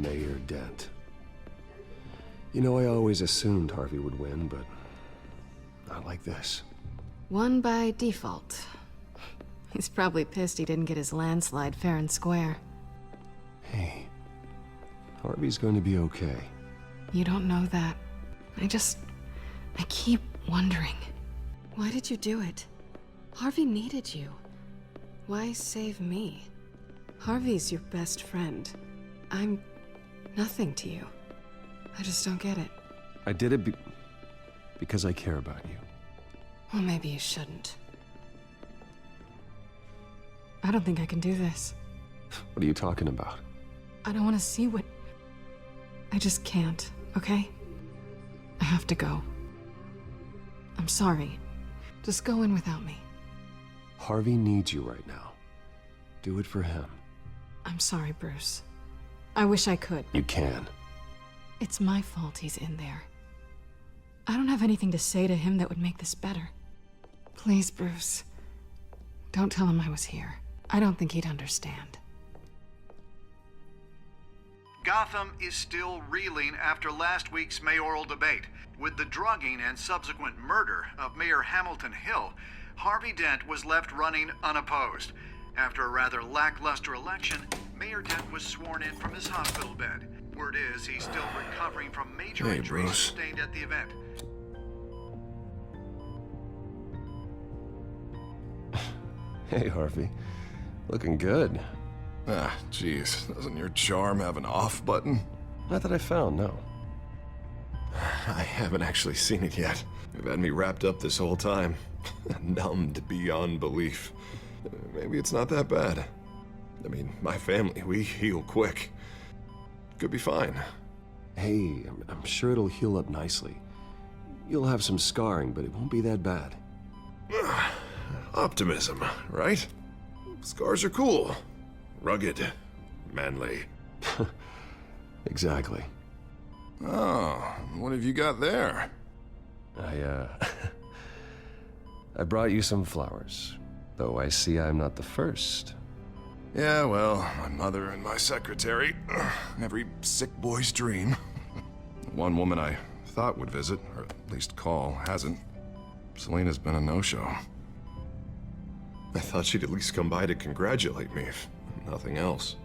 Mayor Dent. You know, I always assumed Harvey would win, but not like this. Won by default. He's probably pissed he didn't get his landslide fair and square. Hey, Harvey's going to be okay. You don't know that. I keep wondering. Why did you do it? Harvey needed you. Why save me? Harvey's your best friend. I'm nothing to you. I just don't get it. I did it because I care about you. Well, maybe you shouldn't. I don't think I can do this. What are you talking about? I don't want to see what... I just can't, okay? I have to go. I'm sorry. Just go in without me. Harvey needs you right now. Do it for him. I'm sorry, Bruce. I wish I could. You can. It's my fault he's in there. I don't have anything to say to him that would make this better. Please, Bruce. Don't tell him I was here. I don't think he'd understand. Gotham is still reeling after last week's mayoral debate. With the drugging and subsequent murder of Mayor Hamilton Hill, Harvey Dent was left running unopposed. After a rather lackluster election, Mayor Dent was sworn in from his hospital bed. Word is he's still recovering from major injuries sustained at the event. Hey, Harvey. Looking good. Ah, jeez. Doesn't your charm have an off button? Not that I found, no. I haven't actually seen it yet. You've had me wrapped up this whole time. Numbed beyond belief. Maybe it's not that bad. I mean, my family, we heal quick. Could be fine. Hey, I'm sure it'll heal up nicely. You'll have some scarring, but it won't be that bad. Optimism, right? Scars are cool. Rugged. Manly. Exactly. Oh, what have you got there? I brought you some flowers. Though I see I'm not the first. Yeah, well, my mother and my secretary. Every sick boy's dream. One woman I thought would visit, or at least call, hasn't. Selena's been a no-show. I thought she'd at least come by to congratulate me, if nothing else.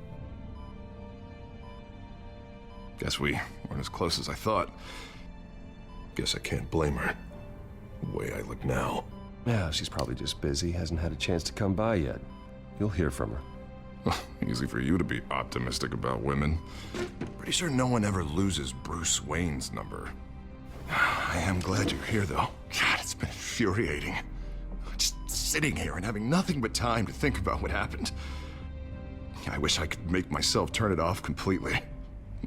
Guess we weren't as close as I thought. Guess I can't blame her. The way I look now. Yeah, she's probably just busy, hasn't had a chance to come by yet. You'll hear from her. Easy for you to be optimistic about women. Pretty sure no one ever loses Bruce Wayne's number. I am glad you're here, though. God, it's been infuriating. Just sitting here and having nothing but time to think about what happened. I wish I could make myself turn it off completely.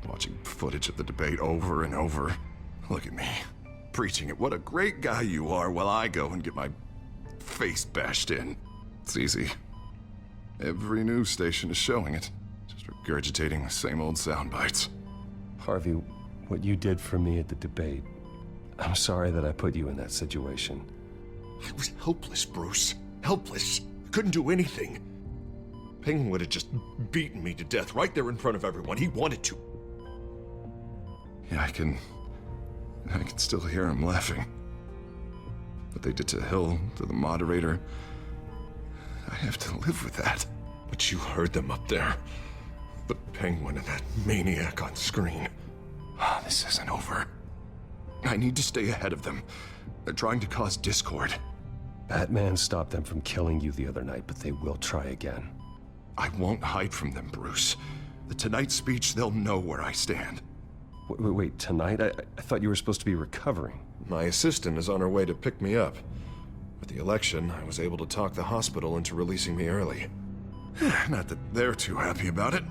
Watching footage of the debate over and over. Look at me, preaching at what a great guy you are while I go and get my face bashed in. It's easy. Every news station is showing it. Just regurgitating the same old sound bites. Harvey, what you did for me at the debate, I'm sorry that I put you in that situation. I was helpless, Bruce. Helpless. Couldn't do anything. Penguin would have just beaten me to death right there in front of everyone. He wanted to. Yeah, I can still hear him laughing. What they did to Hill, to the moderator, I have to live with that. But you heard them up there. The Penguin and that maniac on screen. This isn't over. I need to stay ahead of them. They're trying to cause discord. Batman stopped them from killing you the other night, but they will try again. I won't hide from them, Bruce. The Tonight speech, they'll know where I stand. Wait, tonight? I thought you were supposed to be recovering. My assistant is on her way to pick me up. With the election, I was able to talk the hospital into releasing me early. Not that they're too happy about it.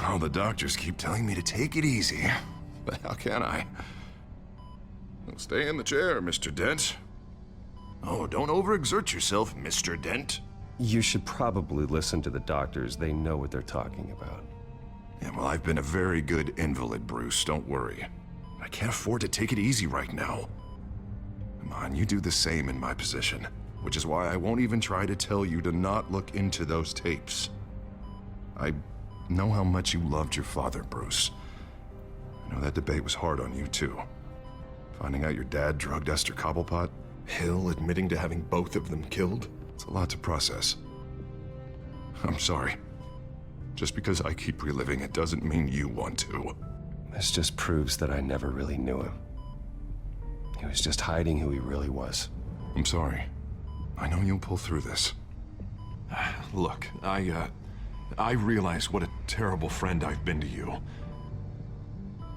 All the doctors keep telling me to take it easy. But how can I? Well, stay in the chair, Mr. Dent. Oh, don't overexert yourself, Mr. Dent. You should probably listen to the doctors. They know what they're talking about. Yeah, well, I've been a very good invalid, Bruce. Don't worry. I can't afford to take it easy right now. Come on, you do the same in my position. Which is why I won't even try to tell you to not look into those tapes. I know how much you loved your father, Bruce. I know that debate was hard on you, too. Finding out your dad drugged Esther Cobblepot, Hill admitting to having both of them killed. It's a lot to process. I'm sorry. Just because I keep reliving it doesn't mean you want to. This just proves that I never really knew him. He was just hiding who he really was. I'm sorry. I know you'll pull through this. Look, I realize what a terrible friend I've been to you.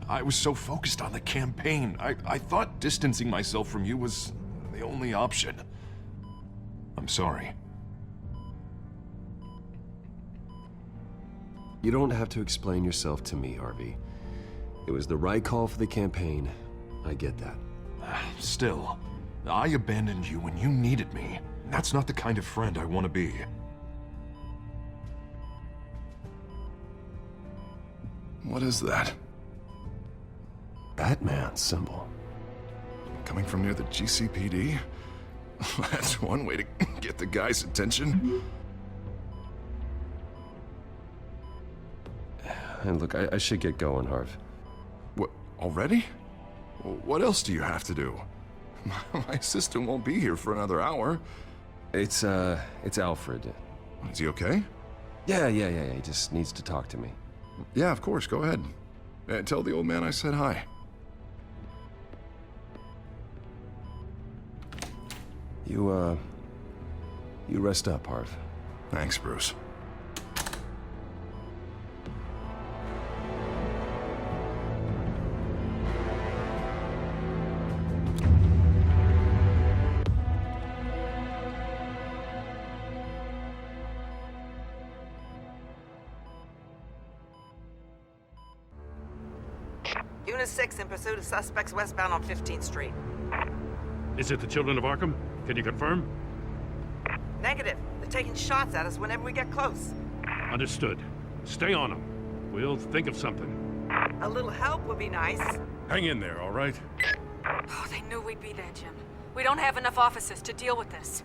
I was so focused on the campaign. I thought distancing myself from you was the only option. I'm sorry. You don't have to explain yourself to me, Harvey. It was the right call for the campaign. I get that. Still, I abandoned you when you needed me. That's not the kind of friend I want to be. What is that? Batman's symbol. Coming from near the GCPD? That's one way to get the guy's attention. And look, I should get going, Harv. What, already? What else do you have to do? My assistant won't be here for another hour. It's Alfred. Is he okay? Yeah, he just needs to talk to me. Yeah, of course, go ahead. Tell the old man I said hi. You rest up, Harv. Thanks, Bruce. Unit 6 in pursuit of suspects westbound on 15th Street. Is it the children of Arkham? Can you confirm? Negative. They're taking shots at us whenever we get close. Understood. Stay on them. We'll think of something. A little help would be nice. Hang in there, all right? Oh, they knew we'd be there, Jim. We don't have enough officers to deal with this.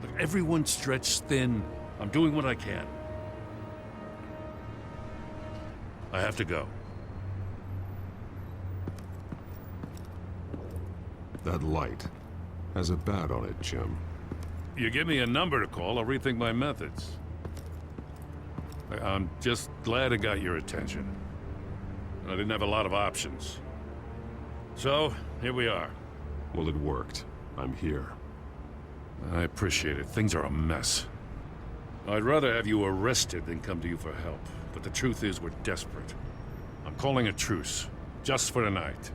Look, everyone's stretched thin. I'm doing what I can. I have to go. That light has a bat on it, Jim. You give me a number to call, I'll rethink my methods. I'm just glad I got your attention. I didn't have a lot of options. So, here we are. Well, it worked. I'm here. I appreciate it. Things are a mess. I'd rather have you arrested than come to you for help. But the truth is, we're desperate. I'm calling a truce. Just for tonight.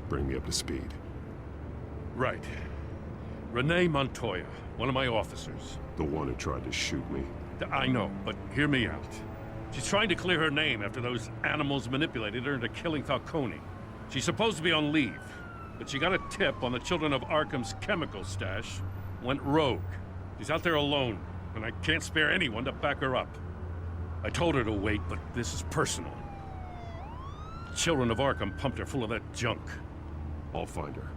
Bring me up to speed. Right. Renee Montoya, one of my officers. The one who tried to shoot me. I know, but hear me out. She's trying to clear her name after those animals manipulated her into killing Falcone. She's supposed to be on leave, but she got a tip on the children of Arkham's chemical stash, went rogue. She's out there alone, and I can't spare anyone to back her up. I told her to wait, but this is personal. The children of Arkham pumped her full of that junk. I'll find her.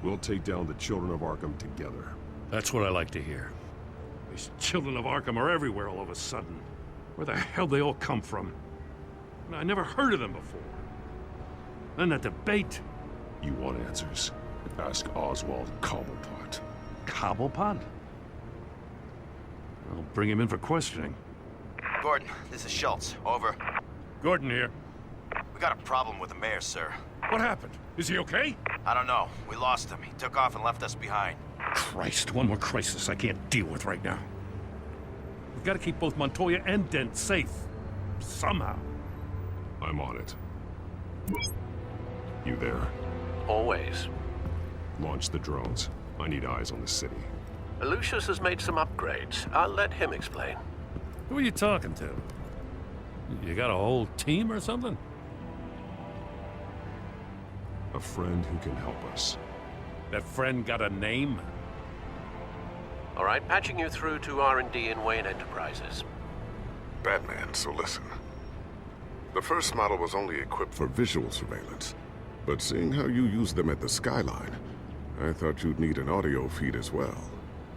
We'll take down the children of Arkham together. That's what I like to hear. These children of Arkham are everywhere all of a sudden. Where the hell they all come from? I never heard of them before. Then that debate. You want answers? Ask Oswald Cobblepot. Cobblepot? I'll bring him in for questioning. Gordon, this is Schultz. Over. Gordon here. We got a problem with the mayor, sir. What happened? Is he okay? I don't know. We lost him. He took off and left us behind. Christ, one more crisis I can't deal with right now. We've got to keep both Montoya and Dent safe. Somehow. I'm on it. You there? Always. Launch the drones. I need eyes on the city. Lucius has made some upgrades. I'll let him explain. Who are you talking to? You got a whole team or something? A friend who can help us. That friend got a name? All right, patching you through to R&D in Wayne Enterprises. Batman, so listen. The first model was only equipped for visual surveillance, but seeing how you use them at the Skyline, I thought you'd need an audio feed as well.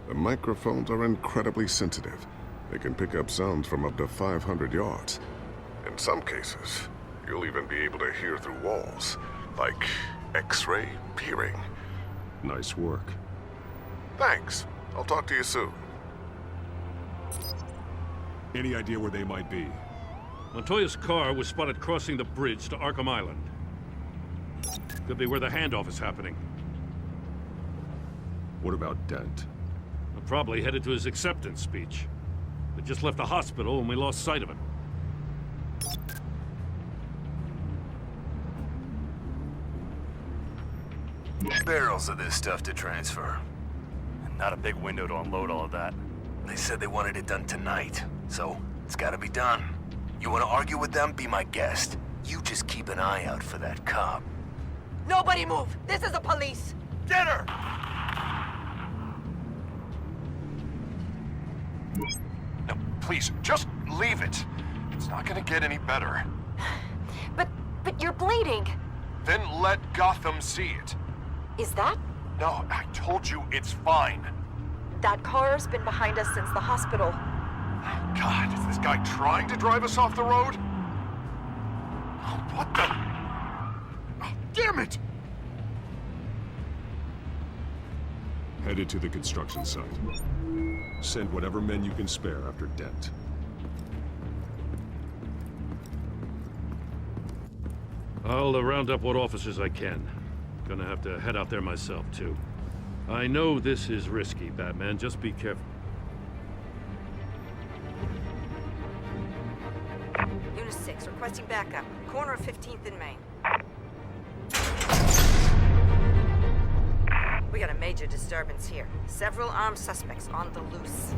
The microphones are incredibly sensitive, They can pick up sounds from up to 500 yards. In some cases, you'll even be able to hear through walls, like X-ray peering. Nice work. Thanks. I'll talk to you soon. Any idea where they might be? Montoya's car was spotted crossing the bridge to Arkham Island. Could be where the handoff is happening. What about Dent? I'm probably headed to his acceptance speech. They just left the hospital and we lost sight of him. Barrels of this stuff to transfer. And not a big window to unload all of that. They said they wanted it done tonight, so it's gotta be done. You wanna argue with them? Be my guest. You just keep an eye out for that cop. Nobody move! This is the police! Get her! No, please, just leave it. It's not gonna get any better. But you're bleeding. Then let Gotham see it. Is that? No, I told you it's fine. That car's been behind us since the hospital. God, is this guy trying to drive us off the road? Oh, what the? Oh, damn it! Headed to the construction site. Send whatever men you can spare after Dent. I'll round up what officers I can. Gonna have to head out there myself, too. I know this is risky, Batman. Just be careful. Unit 6, requesting backup. Corner of 15th and Main. We got a major disturbance here. Several armed suspects on the loose.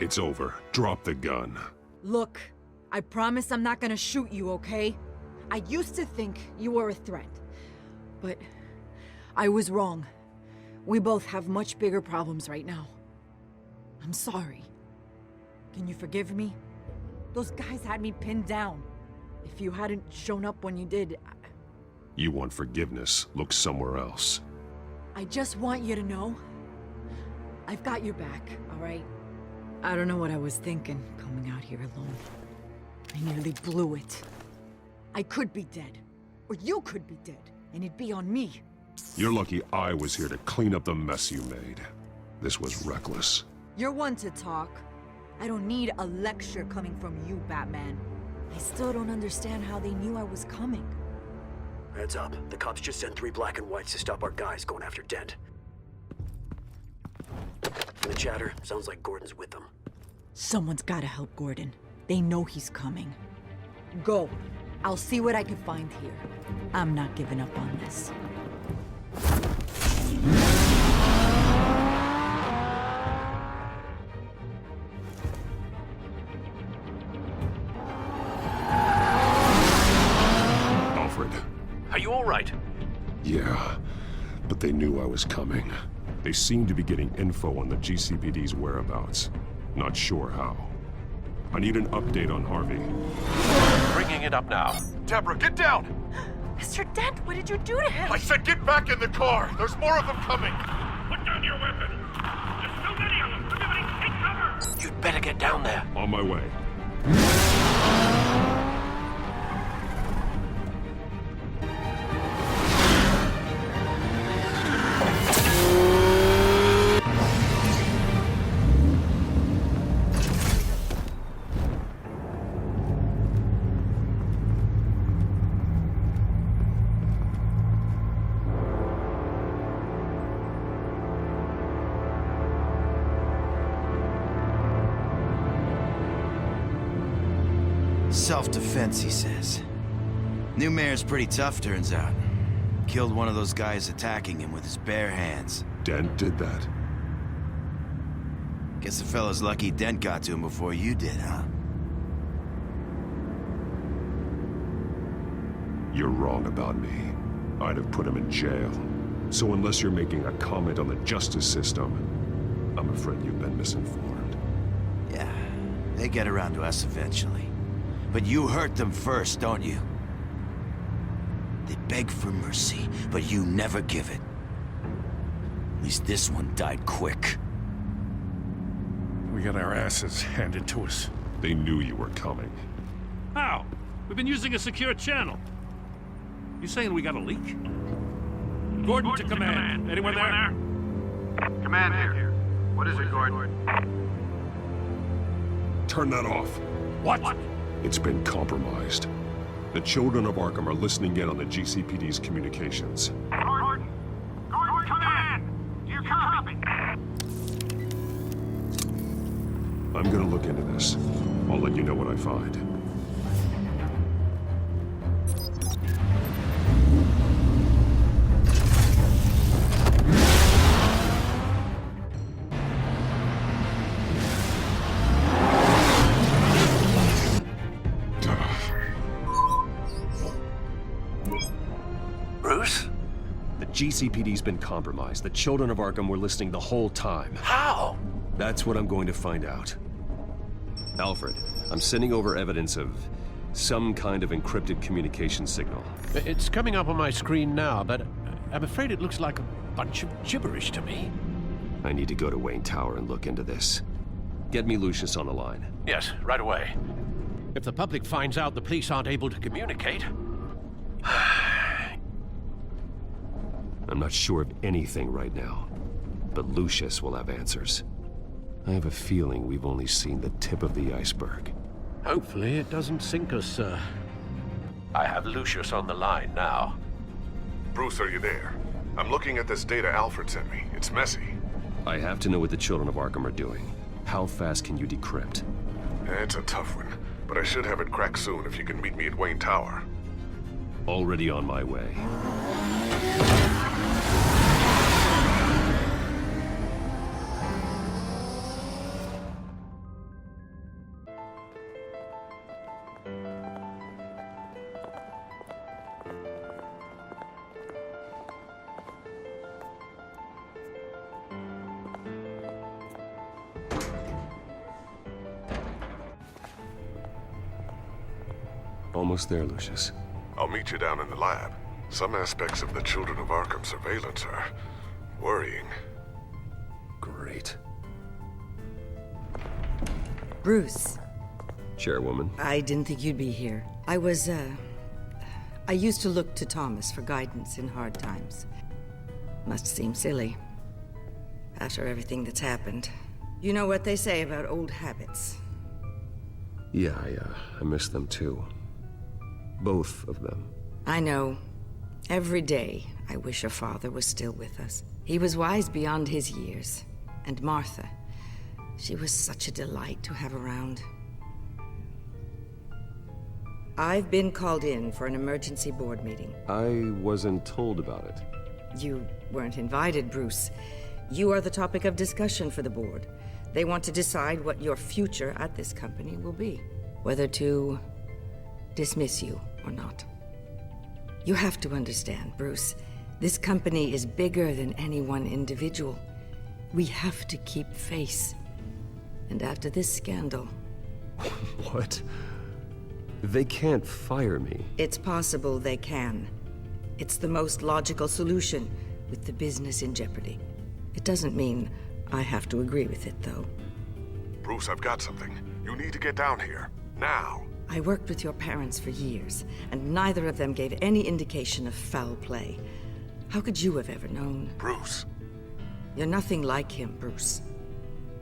It's over. Drop the gun. Look, I promise I'm not gonna shoot you, okay? I used to think you were a threat, but I was wrong. We both have much bigger problems right now. I'm sorry. Can you forgive me? Those guys had me pinned down. If you hadn't shown up when you did, You want forgiveness? Look somewhere else. I just want you to know, I've got your back, all right? I don't know what I was thinking, coming out here alone. I nearly blew it. I could be dead, or you could be dead, and it'd be on me. You're lucky I was here to clean up the mess you made. This was reckless. You're one to talk. I don't need a lecture coming from you, Batman. I still don't understand how they knew I was coming. Heads up. The cops just sent 3 black and whites to stop our guys going after Dent. And the chatter sounds like Gordon's with them. Someone's gotta help Gordon. They know he's coming. Go. I'll see what I can find here. I'm not giving up on this. Alfred. Are you all right? Yeah, but they knew I was coming. They seem to be getting info on the GCPD's whereabouts. Not sure how. I need an update on Harvey. Bringing it up now. Deborah, get down! Mr. Dent, what did you do to him? I said get back in the car! There's more of them coming! Put down your weapon! There's so many of them! Everybody take cover! You'd better get down there. On my way. Self-defense, he says. New mayor's pretty tough, turns out. Killed one of those guys attacking him with his bare hands. Dent did that? Guess the fella's lucky Dent got to him before you did, huh? You're wrong about me. I'd have put him in jail. So unless you're making a comment on the justice system, I'm afraid you've been misinformed. Yeah, they get around to us eventually. But you hurt them first, don't you? They beg for mercy, but you never give it. At least this one died quick. We got our asses handed to us. They knew you were coming. How? We've been using a secure channel. You saying we got a leak? Gordon to command. Anyone there? Command here. What is it, Gordon? Turn that off. What? It's been compromised. The children of Arkham are listening in on the GCPD's communications. Gordon! Gordon, command! You copy? I'm gonna look into this. I'll let you know what I find. Bruce? The GCPD's been compromised. The children of Arkham were listening the whole time. How? That's what I'm going to find out. Alfred, I'm sending over evidence of some kind of encrypted communication signal. It's coming up on my screen now, but I'm afraid it looks like a bunch of gibberish to me. I need to go to Wayne Tower and look into this. Get me Lucius on the line. Yes, right away. If the public finds out the police aren't able to communicate... I'm not sure of anything right now, but Lucius will have answers. I have a feeling we've only seen the tip of the iceberg. Hopefully it doesn't sink us, sir. I have Lucius on the line now. Bruce, are you there? I'm looking at this data Alfred sent me. It's messy. I have to know what the children of Arkham are doing. How fast can you decrypt? It's a tough one, but I should have it cracked soon if you can meet me at Wayne Tower. Already on my way. Almost there, Lucius. I'll meet you down in the lab. Some aspects of the Children of Arkham surveillance are worrying. Great. Bruce. Chairwoman. I didn't think you'd be here. I used to look to Thomas for guidance in hard times. Must seem silly. After everything that's happened. You know what they say about old habits. Yeah, I miss them too. Both of them. I know. Every day, I wish your father was still with us. He was wise beyond his years. And Martha, she was such a delight to have around. I've been called in for an emergency board meeting. I wasn't told about it. You weren't invited, Bruce. You are the topic of discussion for the board. They want to decide what your future at this company will be. Whether to dismiss you or not. You have to understand, Bruce. This company is bigger than any one individual. We have to keep face. And after this scandal... What? They can't fire me. It's possible they can. It's the most logical solution, with the business in jeopardy. It doesn't mean I have to agree with it, though. Bruce, I've got something. You need to get down here. Now. I worked with your parents for years, and neither of them gave any indication of foul play. How could you have ever known? Bruce. You're nothing like him, Bruce.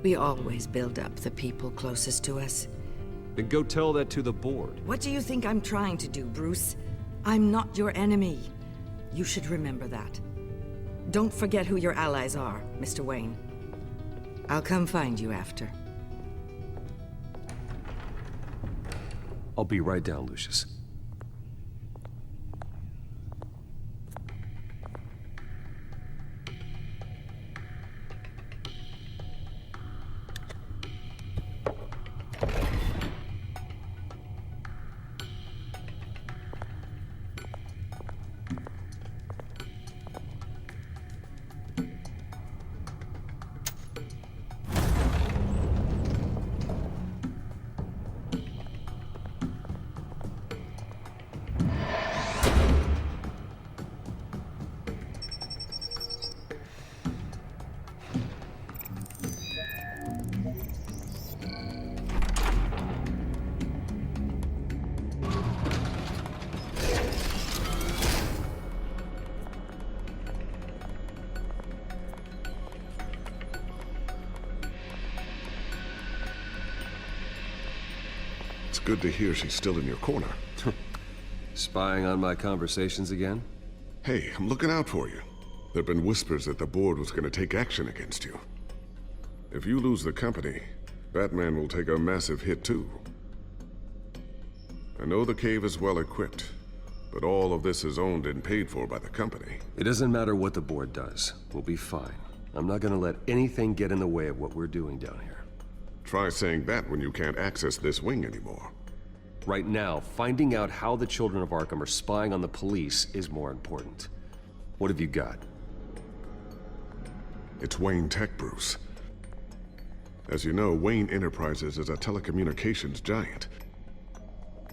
We always build up the people closest to us. Then go tell that to the board. What do you think I'm trying to do, Bruce? I'm not your enemy. You should remember that. Don't forget who your allies are, Mr. Wayne. I'll come find you after. I'll be right down, Lucius. It's good to hear she's still in your corner. Spying on my conversations again? Hey, I'm looking out for you. There've been whispers that the board was going to take action against you. If you lose the company, Batman will take a massive hit too. I know the cave is well equipped, but all of this is owned and paid for by the company. It doesn't matter what the board does. We'll be fine. I'm not gonna let anything get in the way of what we're doing down here. Try saying that when you can't access this wing anymore. Right now, finding out how the children of Arkham are spying on the police is more important. What have you got? It's Wayne Tech, Bruce. As you know, Wayne Enterprises is a telecommunications giant.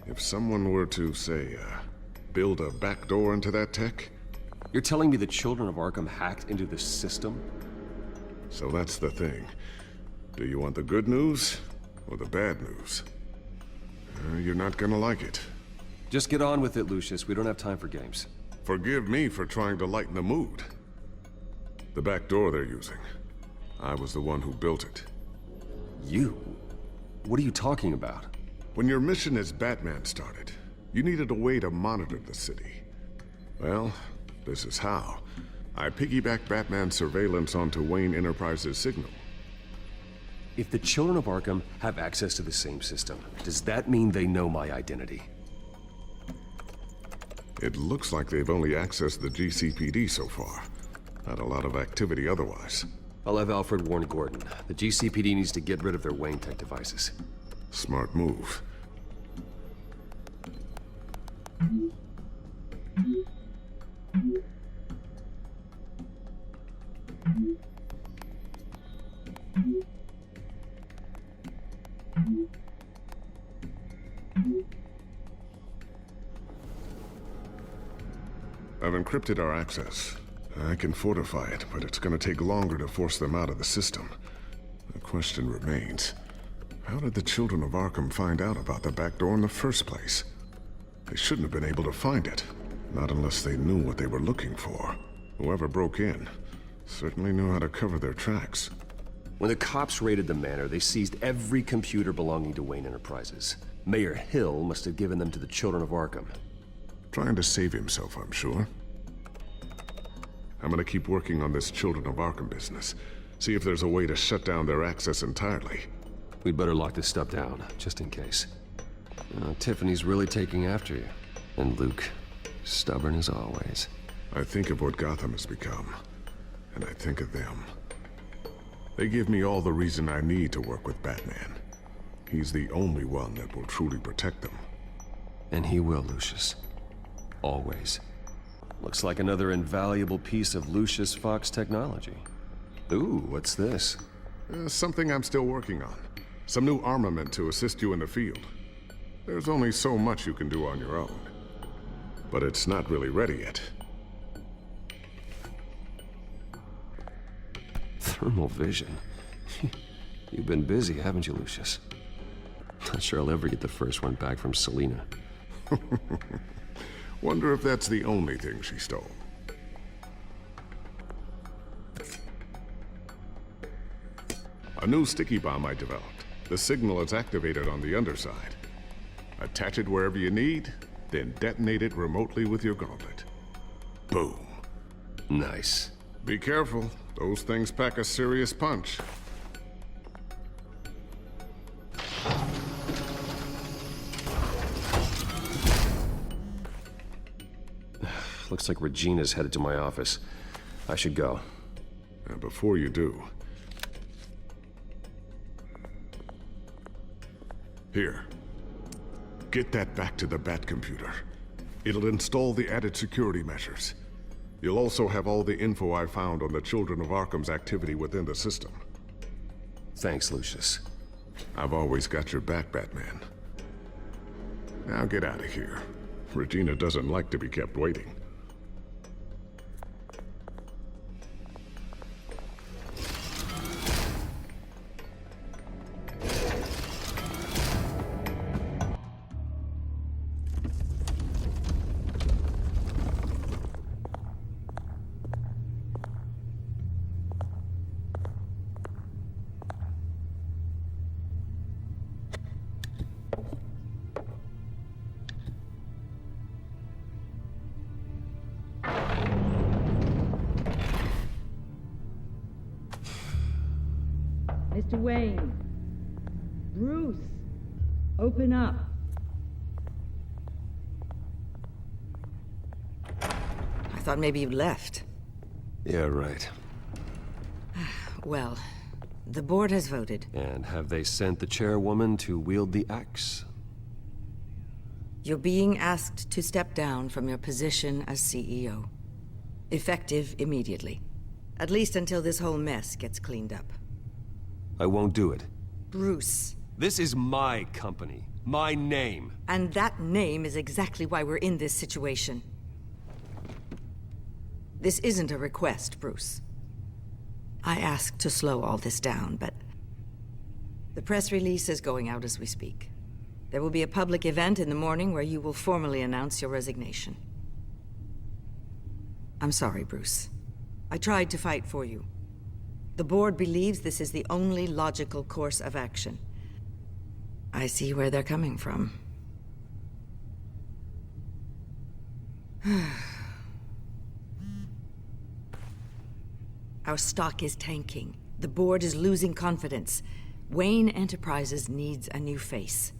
If someone were to, say, build a backdoor into that tech... You're telling me the children of Arkham hacked into this system? So that's the thing. Do you want the good news or the bad news? You're not gonna like it. Just get on with it, Lucius. We don't have time for games. Forgive me for trying to lighten the mood. The back door they're using. I was the one who built it. You? What are you talking about? When your mission as Batman started, you needed a way to monitor the city. Well, this is how. I piggybacked Batman's surveillance onto Wayne Enterprises' signal. If the children of Arkham have access to the same system, does that mean they know my identity? It looks like they've only accessed the GCPD so far. Not a lot of activity otherwise. I'll have Alfred warn Gordon. The GCPD needs to get rid of their Wayne Tech devices. Smart move. I've encrypted our access. I can fortify it, but it's gonna take longer to force them out of the system. The question remains, how did the children of Arkham find out about the back door in the first place? They shouldn't have been able to find it, not unless they knew what they were looking for. Whoever broke in certainly knew how to cover their tracks. When the cops raided the manor, they seized every computer belonging to Wayne Enterprises. Mayor Hill must have given them to the children of Arkham. Trying to save himself, I'm sure. I'm gonna keep working on this Children of Arkham business. See if there's a way to shut down their access entirely. We'd better lock this stuff down, just in case. Tiffany's really taking after you. And Luke, stubborn as always. I think of what Gotham has become, and I think of them. They give me all the reason I need to work with Batman. He's the only one that will truly protect them. And he will, Lucius. Always. Looks like another invaluable piece of Lucius Fox technology. Ooh, what's this? Something I'm still working on. Some new armament to assist you in the field. There's only so much you can do on your own. But it's not really ready yet. Thermal vision. You've been busy, haven't you, Lucius? Not sure I'll ever get the first one back from Selina. Wonder if that's the only thing she stole. A new sticky bomb I developed. The signal is activated on the underside. Attach it wherever you need, then detonate it remotely with your gauntlet. Boom. Nice. Be careful. Those things pack a serious punch. Looks like Regina's headed to my office. I should go. And before you do... Here. Get that back to the Bat computer. It'll install the added security measures. You'll also have all the info I found on the Children of Arkham's activity within the system. Thanks, Lucius. I've always got your back, Batman. Now get out of here. Regina doesn't like to be kept waiting. Mr. Wayne. Bruce. Open up. I thought maybe you'd left. Yeah, right. Well, the board has voted. And have they sent the chairwoman to wield the axe? You're being asked to step down from your position as CEO. Effective immediately. At least until this whole mess gets cleaned up. I won't do it. Bruce. This is my company. My name. And that name is exactly why we're in this situation. This isn't a request, Bruce. I asked to slow all this down, but... the press release is going out as we speak. There will be a public event in the morning where you will formally announce your resignation. I'm sorry, Bruce. I tried to fight for you. The board believes this is the only logical course of action. I see where they're coming from. Our stock is tanking. The board is losing confidence. Wayne Enterprises needs a new face.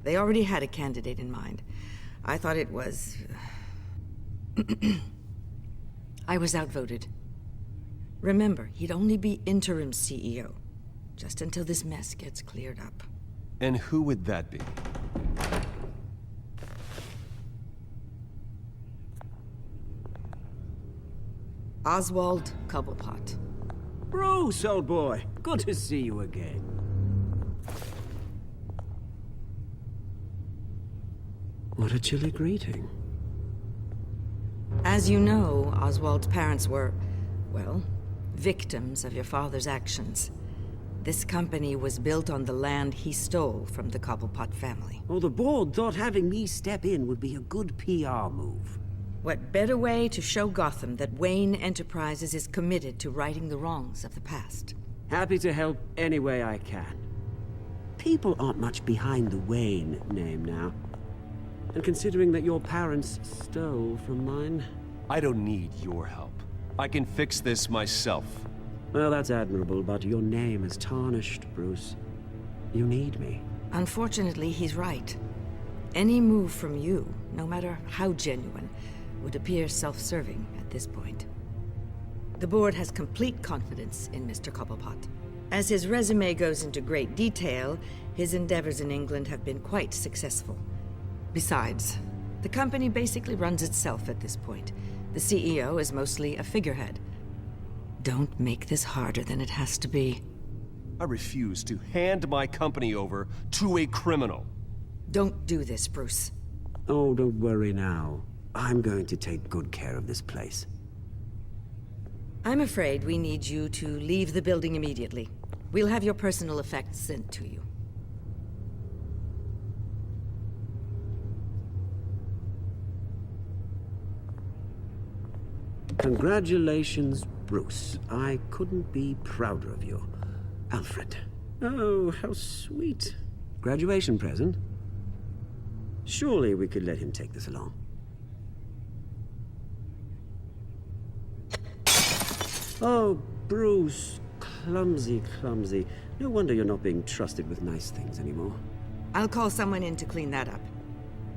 They already had a candidate in mind. I thought it was... I was outvoted. Remember, he'd only be interim CEO, just until this mess gets cleared up. And who would that be? Oswald Cobblepot. Bruce, old boy. Good to see you again. What a chilly greeting. As you know, Oswald's parents were, well, victims of your father's actions. This company was built on the land he stole from the Cobblepot family. Well, the board thought having me step in would be a good PR move. What better way to show Gotham that Wayne Enterprises is committed to righting the wrongs of the past? Happy to help any way I can. People aren't much behind the Wayne name now. And considering that your parents stole from mine... I don't need your help. I can fix this myself. Well, that's admirable, but your name is tarnished, Bruce. You need me. Unfortunately, he's right. Any move from you, no matter how genuine, would appear self-serving at this point. The board has complete confidence in Mr. Cobblepot. As his resume goes into great detail, his endeavors in England have been quite successful. Besides, the company basically runs itself at this point. The CEO is mostly a figurehead. Don't make this harder than it has to be. I refuse to hand my company over to a criminal. Don't do this, Bruce. Oh, don't worry now. I'm going to take good care of this place. I'm afraid we need you to leave the building immediately. We'll have your personal effects sent to you. Congratulations, Bruce. I couldn't be prouder of you. Alfred. Oh, how sweet. Graduation present? Surely we could let him take this along. Oh, Bruce. Clumsy, clumsy. No wonder you're not being trusted with nice things anymore. I'll call someone in to clean that up.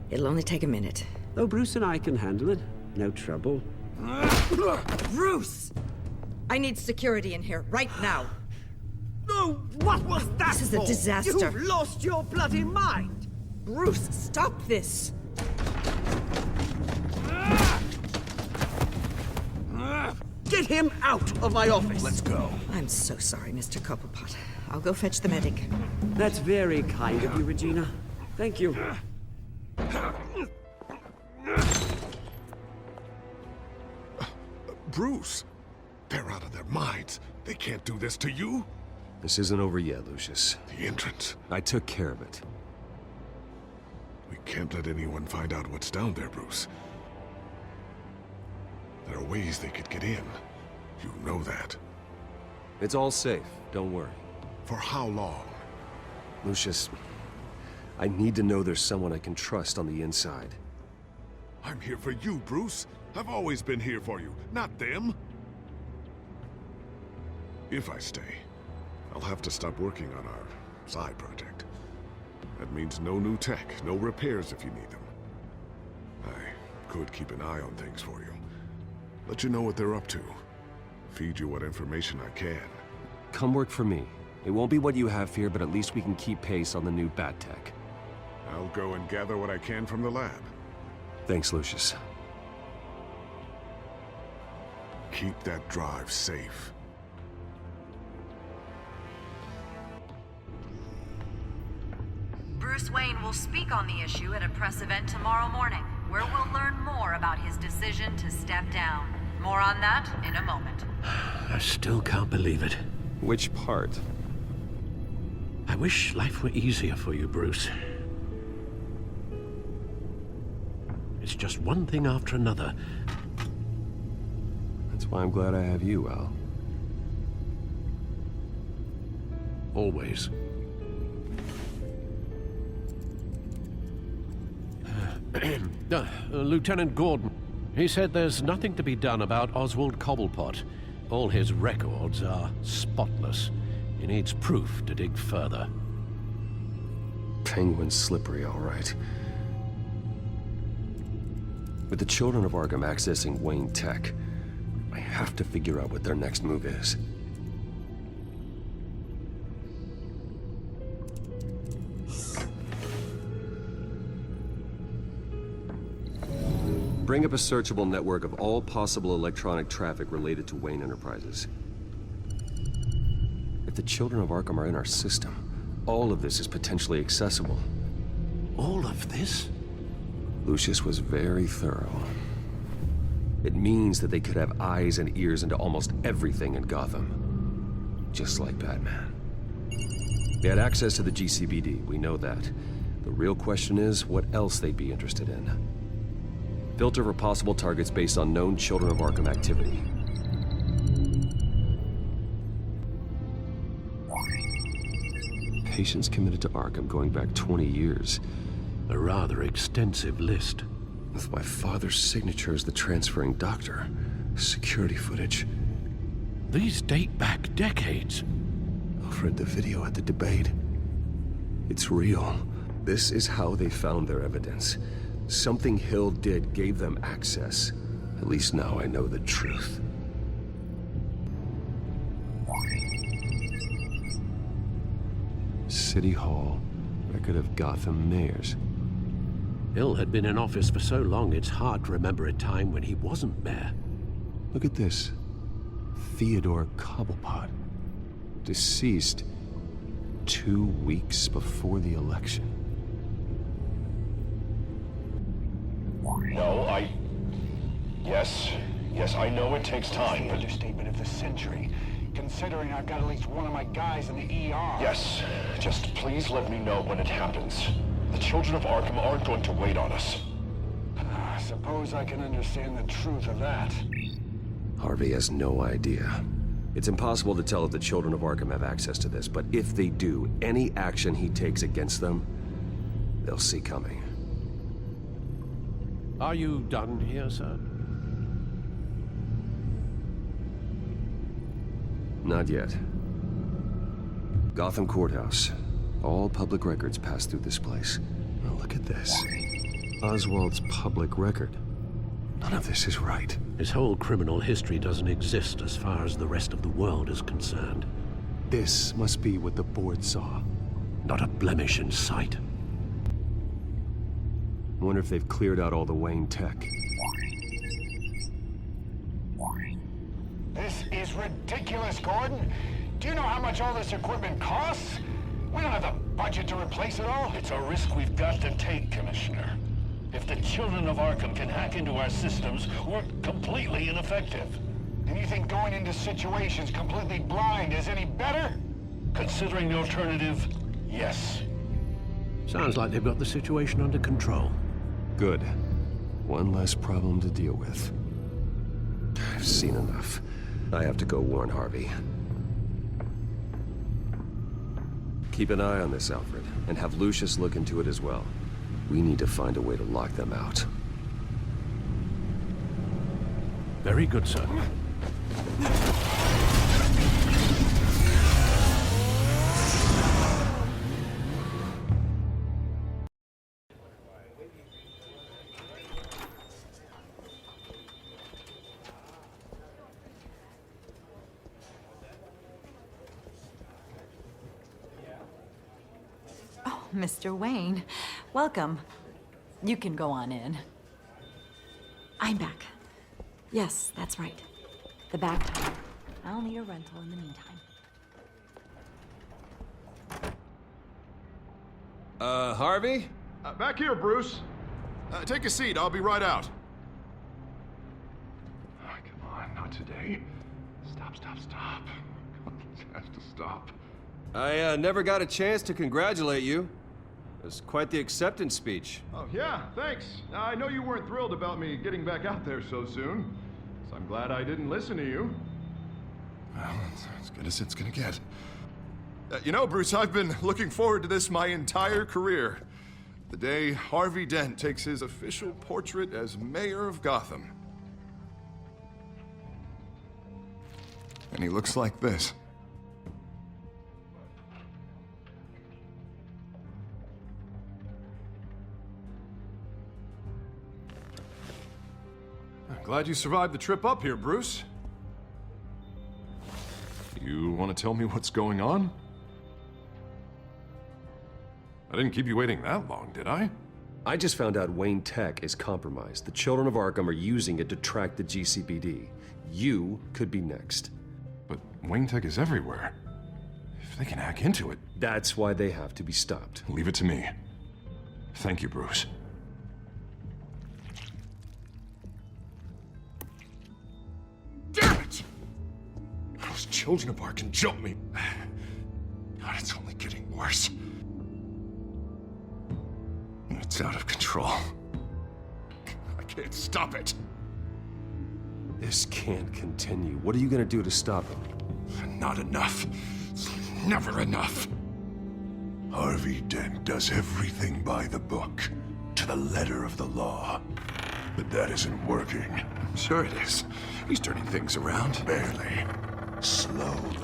It'll only take a minute. Oh, Bruce and I can handle it. No trouble. Bruce! I need security in here, right now. No, what was that? This is a disaster. You've lost your bloody mind! Bruce, stop this! Get him out of my office! Let's go. I'm so sorry, Mr. Cobblepot. I'll go fetch the medic. That's very kind of you, Regina. Thank you. Bruce! They're out of their minds. They can't do this to you. This isn't over yet, Lucius. The entrance. I took care of it. We can't let anyone find out what's down there, Bruce. There are ways they could get in. You know that. It's all safe. Don't worry. For how long? Lucius, I need to know there's someone I can trust on the inside. I'm here for you, Bruce. I've always been here for you, not them. If I stay, I'll have to stop working on our side project. That means no new tech, no repairs if you need them. I could keep an eye on things for you. Let you know what they're up to. Feed you what information I can. Come work for me. It won't be what you have here, but at least we can keep pace on the new bat tech. I'll go and gather what I can from the lab. Thanks, Lucius. Keep that drive safe. Bruce Wayne will speak on the issue at a press event tomorrow morning, where we'll learn more about his decision to step down. More on that in a moment. I still can't believe it. Which part? I wish life were easier for you, Bruce. It's just one thing after another. That's why I'm glad I have you, Al. Always. Lieutenant Gordon. He said there's nothing to be done about Oswald Cobblepot. All his records are spotless. He needs proof to dig further. Penguin's slippery, all right. With the children of Arkham accessing Wayne Tech, I have to figure out what their next move is. Bring up a searchable network of all possible electronic traffic related to Wayne Enterprises. If the children of Arkham are in our system, all of this is potentially accessible. All of this? Lucius was very thorough. It means that they could have eyes and ears into almost everything in Gotham. Just like Batman. They had access to the GCPD, we know that. The real question is, what else they'd be interested in. Filter for possible targets based on known Children of Arkham activity. Patients committed to Arkham going back 20 years. A rather extensive list. With my father's signature as the transferring doctor. Security footage. These date back decades. I've read the video at the debate. It's real. This is how they found their evidence. Something Hill did gave them access. At least now I know the truth. City Hall. Record of Gotham mayors. Hill had been in office for so long, it's hard to remember a time when he wasn't mayor. Look at this. Theodore Cobblepot. Deceased 2 weeks before the election. No, Yes, I know it takes time, but... Understatement of the century, considering I've got at least one of my guys in the ER. Yes, just please let me know when it happens. The children of Arkham aren't going to wait on us. I suppose I can understand the truth of that. Harvey has no idea. It's impossible to tell if the children of Arkham have access to this, but if they do, any action he takes against them, they'll see coming. Are you done here, sir? Not yet. Gotham Courthouse. All public records pass through this place. Now look at this. Oswald's public record. None of this is right. His whole criminal history doesn't exist as far as the rest of the world is concerned. This must be what the board saw. Not a blemish in sight. I wonder if they've cleared out all the Wayne tech. This is ridiculous, Gordon. Do you know how much all this equipment costs? We don't have the budget to replace it all. It's a risk we've got to take, Commissioner. If the children of Arkham can hack into our systems, we're completely ineffective. And you think going into situations completely blind is any better? Considering the alternative, yes. Sounds like they've got the situation under control. Good. One less problem to deal with. I've seen enough. I have to go warn Harvey. Keep an eye on this, Alfred, and have Lucius look into it as well. We need to find a way to lock them out. Very good, sir. Mr. Wayne, welcome. You can go on in. I'm back. Yes, that's right. The back tire. I'll need a rental in the meantime. Harvey? Back here, Bruce. Take a seat. I'll be right out. Oh, come on, not today. Stop. This has to stop. I never got a chance to congratulate you. It was quite the acceptance speech. Oh, yeah, thanks. I know you weren't thrilled about me getting back out there so soon, so I'm glad I didn't listen to you. Well, it's as good as it's gonna get. You know, Bruce, I've been looking forward to this my entire career. The day Harvey Dent takes his official portrait as mayor of Gotham. And he looks like this. Glad you survived the trip up here, Bruce. You want to tell me what's going on? I didn't keep you waiting that long, did I? I just found out Wayne Tech is compromised. The children of Arkham are using it to track the GCPD. You could be next. But Wayne Tech is everywhere. If they can hack into it... That's why they have to be stopped. Leave it to me. Thank you, Bruce. Damn it! Those children of Arkham jumped me. God, it's only getting worse. It's out of control. I can't stop it. This can't continue. What are you gonna do to stop him? Not enough. It's never enough. Harvey Dent does everything by the book, to the letter of the law. But that isn't working. Sure it is. He's turning things around. Barely. Slowly.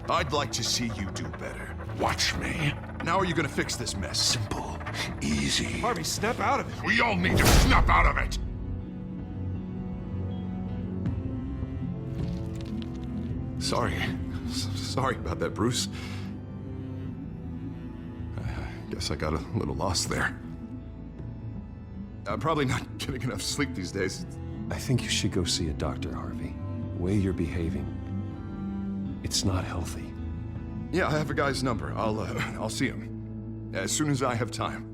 I'd like to see you do better. Watch me. Now are you gonna fix this mess? Simple. Easy. Harvey, snap out of it. We all need to snap out of it! Sorry about that, Bruce. I guess I got a little lost there. I'm probably not getting enough sleep these days. I think you should go see a doctor, Harvey. The way you're behaving, it's not healthy. Yeah, I have a guy's number. I'll see him as soon as I have time.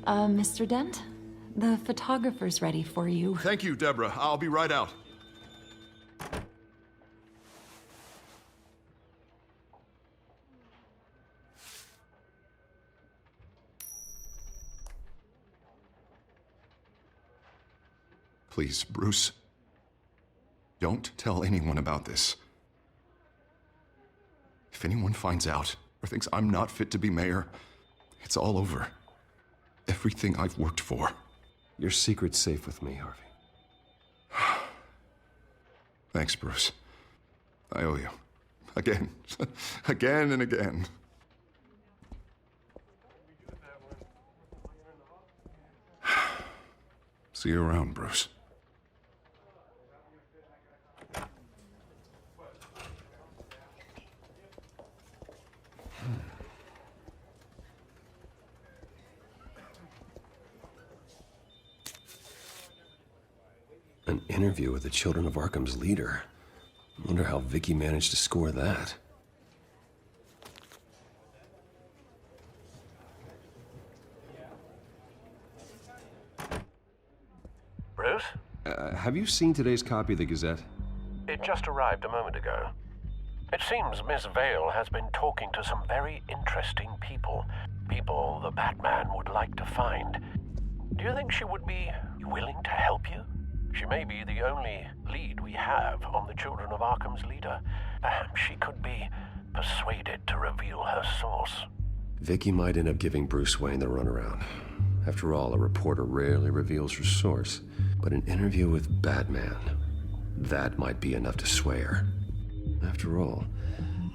Mr. Dent? The photographer's ready for you. Thank you, Deborah. I'll be right out. Please, Bruce. Don't tell anyone about this. If anyone finds out or thinks I'm not fit to be mayor, it's all over. Everything I've worked for. Your secret's safe with me, Harvey. Thanks, Bruce. I owe you. Again. Again and again. It's See you around, Bruce. An interview with the Children of Arkham's leader. I wonder how Vicky managed to score that. Bruce? Have you seen today's copy of the Gazette? It just arrived a moment ago. It seems Miss Vale has been talking to some very interesting people. People the Batman would like to find. Do you think she would be willing to help you? She may be the only lead we have on the Children of Arkham's leader. Perhaps she could be persuaded to reveal her source. Vicky might end up giving Bruce Wayne the runaround. After all, a reporter rarely reveals her source. But an interview with Batman, that might be enough to sway her. After all,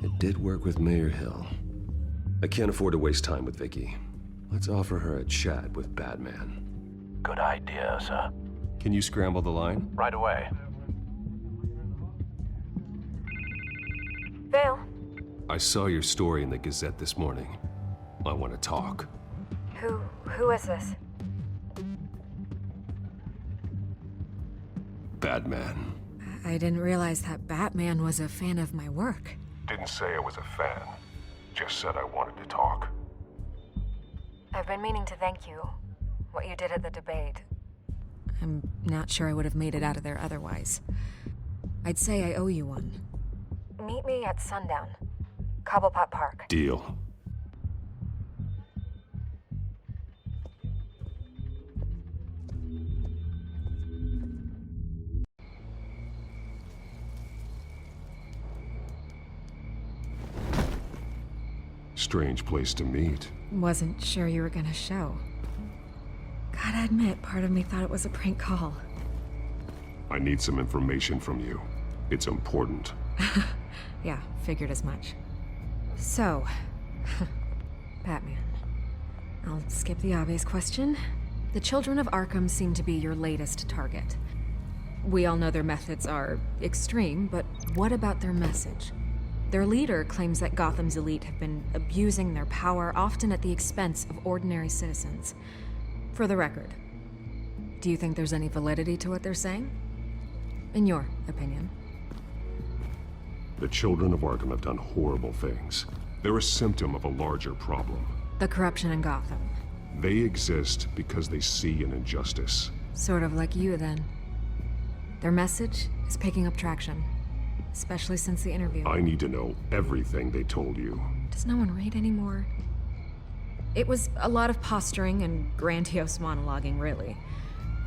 it did work with Mayor Hill. I can't afford to waste time with Vicky. Let's offer her a chat with Batman. Good idea, sir. Can you scramble the line? Right away. Vale. I saw your story in the Gazette this morning. I want to talk. Who is this? Batman. I didn't realize that Batman was a fan of my work. Didn't say I was a fan. Just said I wanted to talk. I've been meaning to thank you. What you did at the debate. I'm not sure I would have made it out of there otherwise. I'd say I owe you one. Meet me at sundown. Cobblepot Park. Deal. Strange place to meet. Wasn't sure you were gonna show. Gotta admit, part of me thought it was a prank call. I need some information from you. It's important. Yeah, figured as much. So, Batman. I'll skip the obvious question. The Children of Arkham seem to be your latest target. We all know their methods are extreme, but what about their message? Their leader claims that Gotham's elite have been abusing their power, often at the expense of ordinary citizens. For the record, do you think there's any validity to what they're saying? In your opinion? The Children of Arkham have done horrible things. They're a symptom of a larger problem. The corruption in Gotham. They exist because they see an injustice. Sort of like you, then. Their message is picking up traction. Especially since the interview. I need to know everything they told you. Does no one read anymore? It was a lot of posturing and grandiose monologuing, really.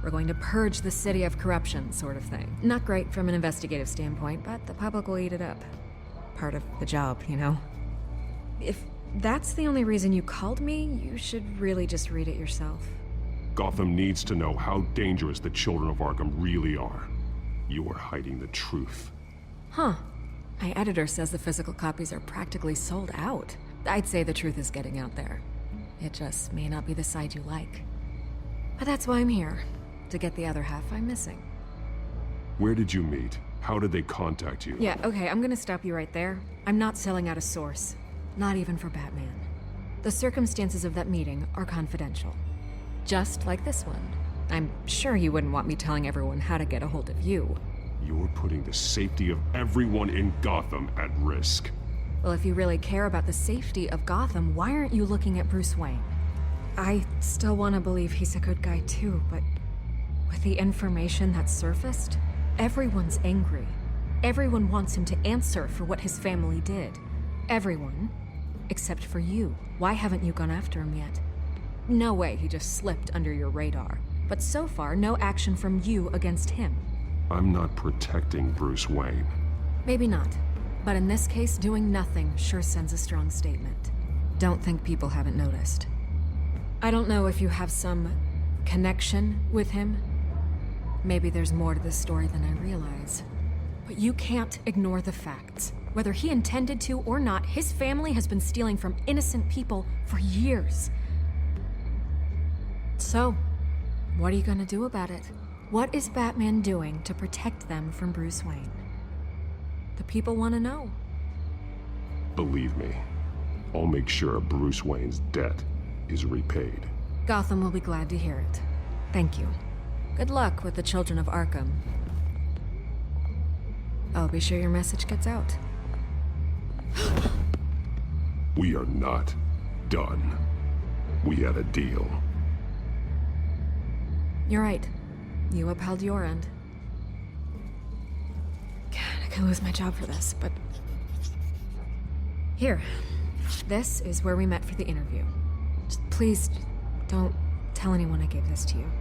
We're going to purge the city of corruption, sort of thing. Not great from an investigative standpoint, but the public will eat it up. Part of the job, you know? If that's the only reason you called me, you should really just read it yourself. Gotham needs to know how dangerous the Children of Arkham really are. You are hiding the truth. Huh. My editor says the physical copies are practically sold out. I'd say the truth is getting out there. It just may not be the side you like. But that's why I'm here. To get the other half I'm missing. Where did you meet? How did they contact you? Yeah, okay, I'm gonna stop you right there. I'm not selling out a source. Not even for Batman. The circumstances of that meeting are confidential. Just like this one. I'm sure you wouldn't want me telling everyone how to get a hold of you. You're putting the safety of everyone in Gotham at risk. Well, if you really care about the safety of Gotham, why aren't you looking at Bruce Wayne? I still want to believe he's a good guy too, but with the information that's surfaced, everyone's angry. Everyone wants him to answer for what his family did. Everyone, except for you. Why haven't you gone after him yet? No way he just slipped under your radar. But so far, no action from you against him. I'm not protecting Bruce Wayne. Maybe not. But in this case, doing nothing sure sends a strong statement. Don't think people haven't noticed. I don't know if you have some connection with him. Maybe there's more to this story than I realize. But you can't ignore the facts. Whether he intended to or not, his family has been stealing from innocent people for years. So, What are you gonna do about it? What is Batman doing to protect them from Bruce Wayne? The people want to know. Believe me, I'll make sure Bruce Wayne's debt is repaid. Gotham will be glad to hear it. Thank you. Good luck with the children of Arkham. I'll be sure your message gets out. We are not done. We had a deal. You're right. You upheld your end. God, I could lose my job for this, but... Here. This is where we met for the interview. Just please, don't tell anyone I gave this to you.